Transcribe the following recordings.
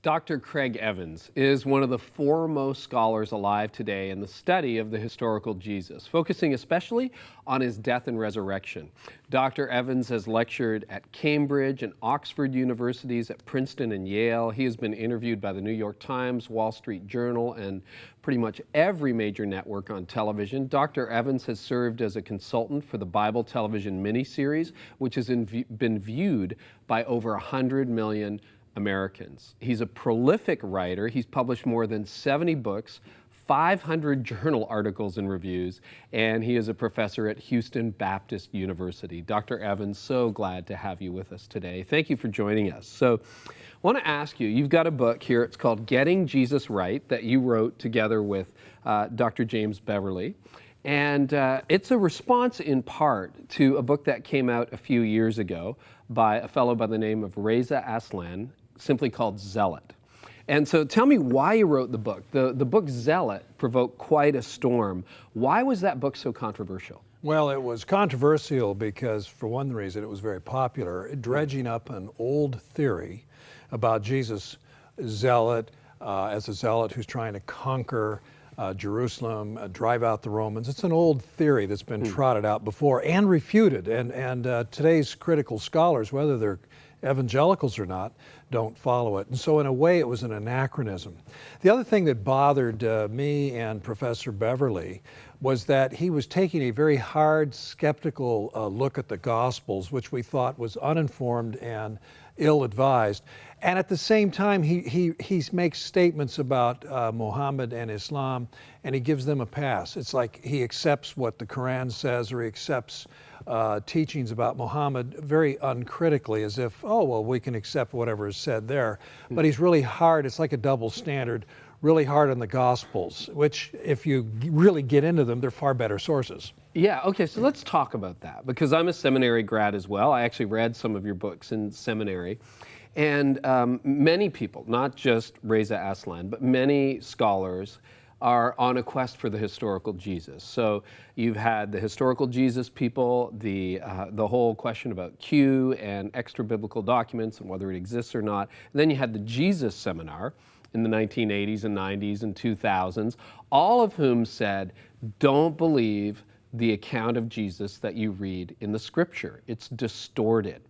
Dr. Craig Evans is one of the foremost scholars alive today in the study of the historical Jesus, focusing especially on his death and resurrection. Dr. Evans has lectured at Cambridge and Oxford universities, at Princeton and Yale. He has been interviewed by the New York Times, Wall Street Journal, and pretty much every major network on television. Dr. Evans has served as a consultant for the Bible television miniseries, which has been viewed by over 100 million Americans. He's a prolific writer. He's published more than 70 books, 500 journal articles and reviews, and he is a professor at Houston Baptist University. Dr. Evans, so glad to have you with us today. Thank you for joining us. So I want to ask you, you've got a book here, it's called Getting Jesus Right, that you wrote together with Dr. James Beverly. And it's a response in part to a book that came out a few years ago by a fellow by the name of Reza Aslan, simply called Zealot. And so tell me why you wrote the book. The book Zealot provoked quite a storm. Why was that book so controversial? Well, it was controversial because, for one reason, it was very popular, dredging up an old theory about Jesus, zealot, as a zealot who's trying to conquer Jerusalem, drive out the Romans. It's an old theory that's been trotted out before and refuted. And today's critical scholars, whether they're evangelicals or not, don't follow it. And so in a way, it was an anachronism. The other thing that bothered me and Professor Beverly was that he was taking a very hard, skeptical look at the Gospels, which we thought was uninformed and ill-advised. And at the same time, he makes statements about Muhammad and Islam, and he gives them a pass. It's like he accepts what the Quran says, or he accepts teachings about Muhammad very uncritically, as if, oh, well, we can accept whatever is said there. But he's really hard. It's like a double standard, really hard on the Gospels, which, if you really get into them, they're far better sources. Yeah, okay, so let's talk about that, because I'm a seminary grad as well. I actually read some of your books in seminary. And many people, not just Reza Aslan, but many scholars are on a quest for the historical Jesus. So you've had the historical Jesus people, the whole question about Q and extra biblical documents and whether it exists or not. And then you had the Jesus seminar in the 1980s and 90s and 2000s, all of whom said, don't believe the account of Jesus that you read in the scripture. It's distorted.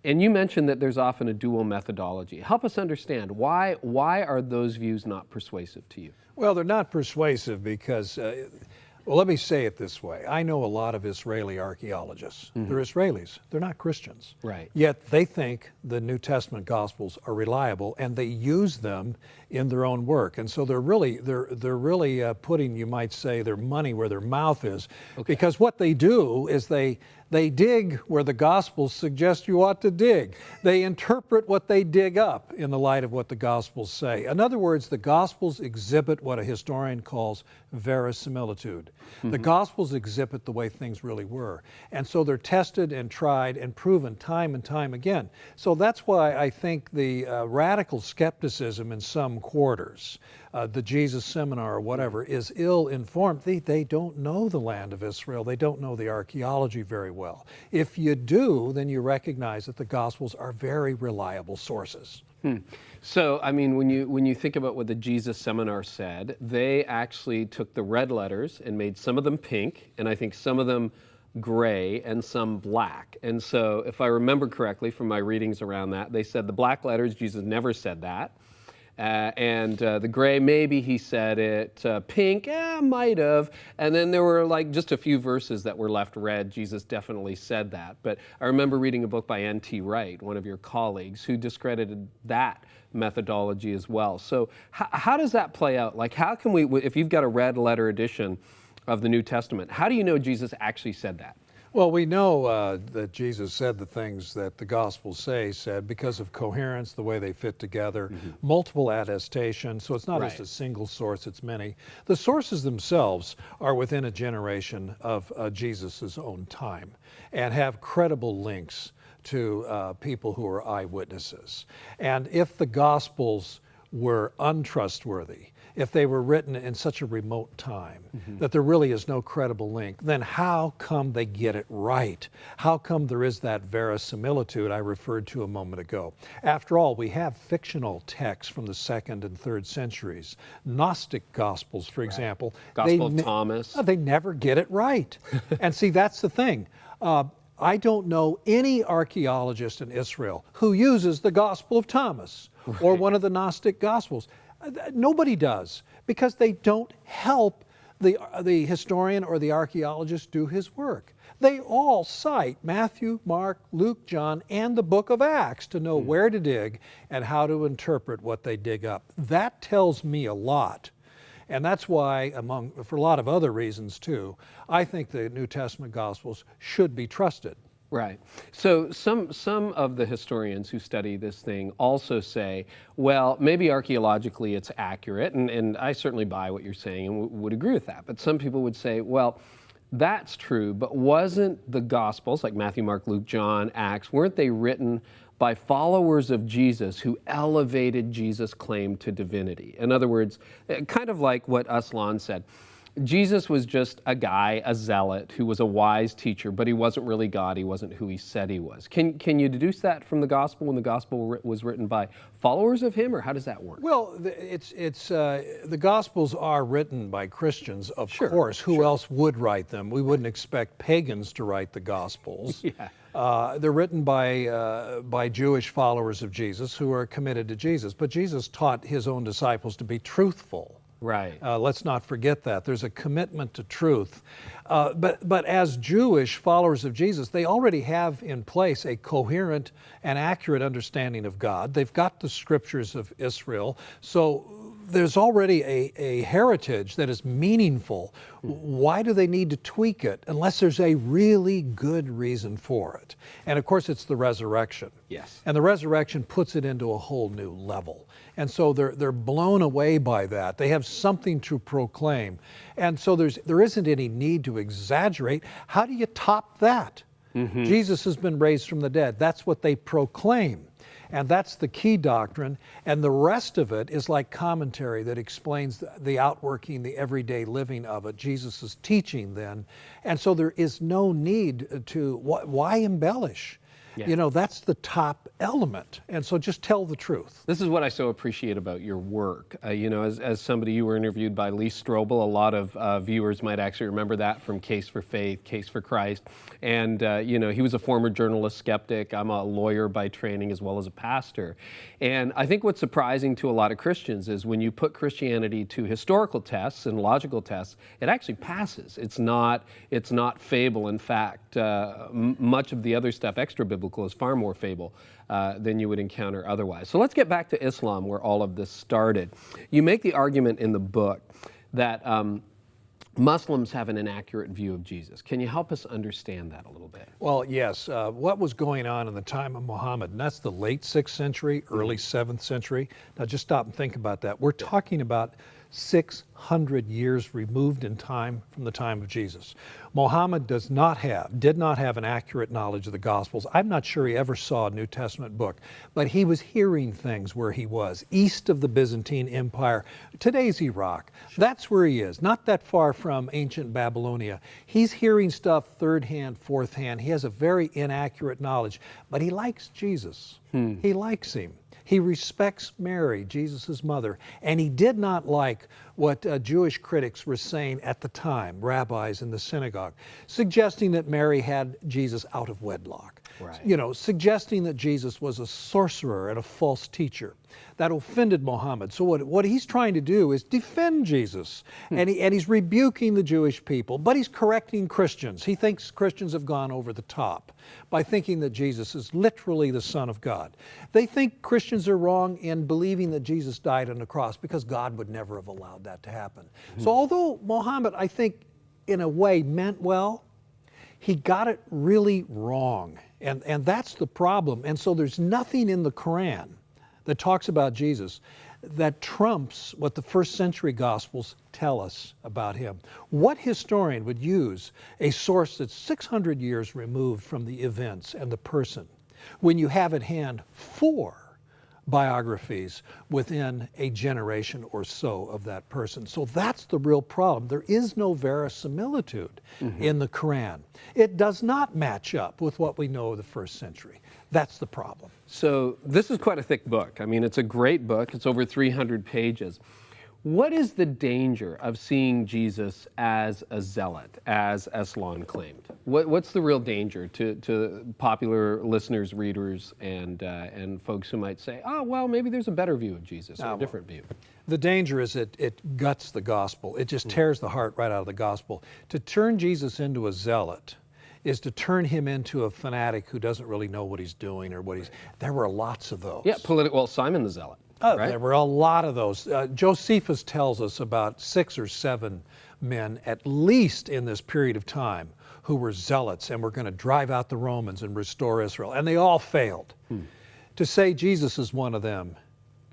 And you mentioned that there's often a dual methodology. Help us understand, why are those views not persuasive to you? Well, they're not persuasive because, well, let me say it this way. I know a lot of Israeli archaeologists. They're Israelis. They're not Christians. Right. Yet they think the New Testament Gospels are reliable, and they use them in their own work. And so they're really putting, you might say, their money where their mouth is. Okay. Because what they do is they dig where the Gospels suggest you ought to dig. They interpret what they dig up in the light of what the Gospels say. In other words, the Gospels exhibit what a historian calls verisimilitude. The Gospels exhibit the way things really were. And so they're tested and tried and proven time and time again. So that's why I think the radical skepticism in some quarters, the Jesus seminar or whatever, is ill-informed. They don't know the land of Israel. They don't know the archaeology very well. If you do, then you recognize that the Gospels are very reliable sources. So, I mean, when you think about what the Jesus seminar said, they actually took the red letters and made some of them pink, and I think some of them gray and some black. And so, if I remember correctly from my readings around that, they said the black letters, Jesus never said that. And the gray, maybe he said it. Pink, might have. And then there were like just a few verses that were left red. Jesus definitely said that. But I remember reading a book by N.T. Wright, one of your colleagues, who discredited that methodology as well. So how does that play out? Like, how can we, if you've got a red letter edition of the New Testament, how do you know Jesus actually said that? Well, we know that Jesus said the things that the Gospels said because of coherence, the way they fit together, multiple attestation. So it's not just a single source, it's many. The sources themselves are within a generation of Jesus' own time and have credible links to people who are eyewitnesses. And if the Gospels were untrustworthy, if they were written in such a remote time that there really is no credible link, then how come they get it right? How come there is that verisimilitude I referred to a moment ago? After all, we have fictional texts from the 2nd and 3rd centuries. Gnostic Gospels, for example. Gospel of Thomas. They never get it right. And see, that's the thing. I don't know any archaeologist in Israel who uses the Gospel of Thomas or one of the Gnostic Gospels. Nobody does, because they don't help the historian or the archaeologist do his work. They all cite Matthew, Mark, Luke, John, and the book of Acts to know where to dig and how to interpret what they dig up. That tells me a lot. And that's why, for a lot of other reasons too, I think the New Testament Gospels should be trusted. Right. So some of the historians who study this thing also say, well, maybe archaeologically it's accurate, and I certainly buy what you're saying and would agree with that. But some people would say, well, that's true, but wasn't the Gospels, like Matthew, Mark, Luke, John, Acts, weren't they written by followers of Jesus who elevated Jesus' claim to divinity? In other words, kind of like what Aslan said, Jesus was just a guy, a zealot, who was a wise teacher, but he wasn't really God. He wasn't who he said he was. Can you deduce that from the gospel when the gospel was written by followers of him, or how does that work? Well, the Gospels are written by Christians, of course. Who else would write them? We wouldn't expect pagans to write the Gospels. They're written by Jewish followers of Jesus who are committed to Jesus. But Jesus taught his own disciples to be truthful. Right. Let's not forget that. There's a commitment to truth. But as Jewish followers of Jesus, they already have in place a coherent and accurate understanding of God. They've got the scriptures of Israel. So there's already a heritage that is meaningful. Why do they need to tweak it unless there's a really good reason for it? And of course, it's the resurrection. Yes. And the resurrection puts it into a whole new level. And so they're blown away by that. They have something to proclaim. And so there isn't any need to exaggerate. How do you top that? Jesus has been raised from the dead. That's what they proclaim. And that's the key doctrine. And the rest of it is like commentary that explains the outworking, the everyday living of it, Jesus' teaching then. And so there is no need to, why embellish? Yeah. You know, that's the top element. And so just tell the truth. This is what I so appreciate about your work. You know, as somebody, you were interviewed by Lee Strobel. A lot of viewers might actually remember that from Case for Faith, Case for Christ. And, you know, he was a former journalist skeptic. I'm a lawyer by training as well as a pastor. And I think what's surprising to a lot of Christians is when you put Christianity to historical tests and logical tests, it actually passes. It's not fable. In fact, much of the other stuff, extra biblical, is far more fable than you would encounter otherwise. So let's get back to Islam, where all of this started. You make the argument in the book that Muslims have an inaccurate view of Jesus. Can you help us understand that a little bit? Well, yes. What was going on in the time of Muhammad, and that's the late 6th century, early 7th century. Now just stop and think about that. We're talking about 600 years removed in time from the time of Jesus. Muhammad did not have an accurate knowledge of the Gospels. I'm not sure he ever saw a New Testament book, but he was hearing things where he was, east of the Byzantine Empire, today's Iraq. That's where he is, not that far from ancient Babylonia. He's hearing stuff third hand, fourth hand. He has a very inaccurate knowledge, but he likes Jesus. He likes him. He respects Mary, Jesus' mother, and he did not like what Jewish critics were saying at the time, rabbis in the synagogue, suggesting that Mary had Jesus out of wedlock. Right. You know, suggesting that Jesus was a sorcerer and a false teacher. That offended Muhammad. So what he's trying to do is defend Jesus. And he's rebuking the Jewish people, but he's correcting Christians. He thinks Christians have gone over the top by thinking that Jesus is literally the Son of God. They think Christians are wrong in believing that Jesus died on the cross because God would never have allowed that to happen. So although Muhammad, I think, in a way meant well, he got it really wrong. And that's the problem. And so there's nothing in the Quran that talks about Jesus that trumps what the first century Gospels tell us about him. What historian would use a source that's 600 years removed from the events and the person when you have at hand 4 biographies within a generation or so of that person. So that's the real problem. There is no verisimilitude in the Quran. It does not match up with what we know of the first century. That's the problem. So this is quite a thick book. I mean, it's a great book. It's over 300 pages. What is the danger of seeing Jesus as a zealot, as Islam claimed? What's the real danger to popular listeners, readers, and folks who might say, oh, well, maybe there's a better view of Jesus or a different view? The danger is it guts the gospel. It just tears the heart right out of the gospel. To turn Jesus into a zealot is to turn him into a fanatic who doesn't really know what he's doing or what he's... There were lots of those. Yeah, well, Simon the Zealot. Right? There were a lot of those. Josephus tells us about 6 or 7 men, at least in this period of time, who were zealots and were going to drive out the Romans and restore Israel. And they all failed. To say Jesus is one of them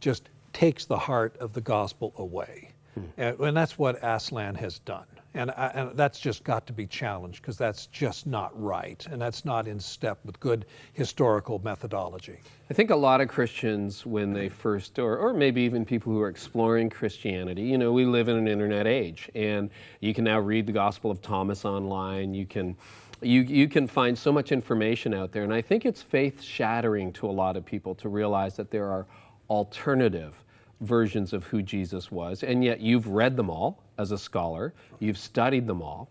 just takes the heart of the gospel away. And that's what Aslan has done. And that's just got to be challenged, because that's just not right. And that's not in step with good historical methodology. I think a lot of Christians, when they first, or maybe even people who are exploring Christianity, you know, we live in an internet age, and you can now read the Gospel of Thomas online. You can find so much information out there. And I think it's faith shattering to a lot of people to realize that there are alternative versions of who Jesus was, and yet you've read them all as a scholar, you've studied them all.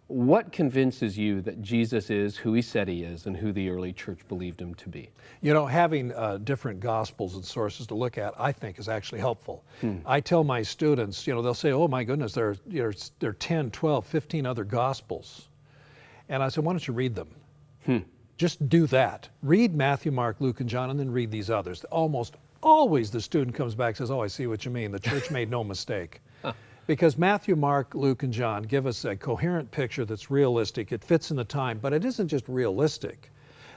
What convinces you that Jesus is who he said he is and who the early church believed him to be? You know, having different gospels and sources to look at, I think, is actually helpful. I tell my students, you know, they'll say, oh my goodness, there are 10, 12, 15 other gospels. And I said, why don't you read them? Just do that. Read Matthew, Mark, Luke, and John, and then read these others. Almost always the student comes back and says, oh, I see what you mean. The church made no mistake. Because Matthew, Mark, Luke, and John give us a coherent picture that's realistic. It fits in the time, but it isn't just realistic.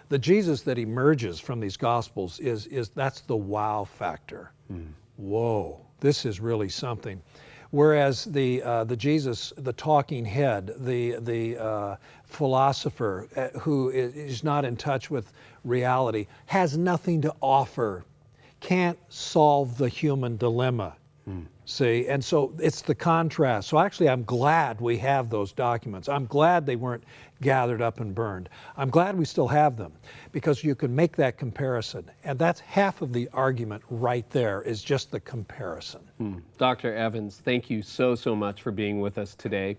The Jesus that emerges from these Gospels that's the wow factor. Whoa, this is really something. Whereas the Jesus, the talking head, the philosopher who is not in touch with reality, has nothing to offer, can't solve the human dilemma. See, and so it's the contrast. So actually, I'm glad we have those documents. I'm glad they weren't gathered up and burned. I'm glad we still have them, because you can make that comparison. And that's half of the argument right there, is just the comparison. Dr. Evans, thank you so much for being with us today.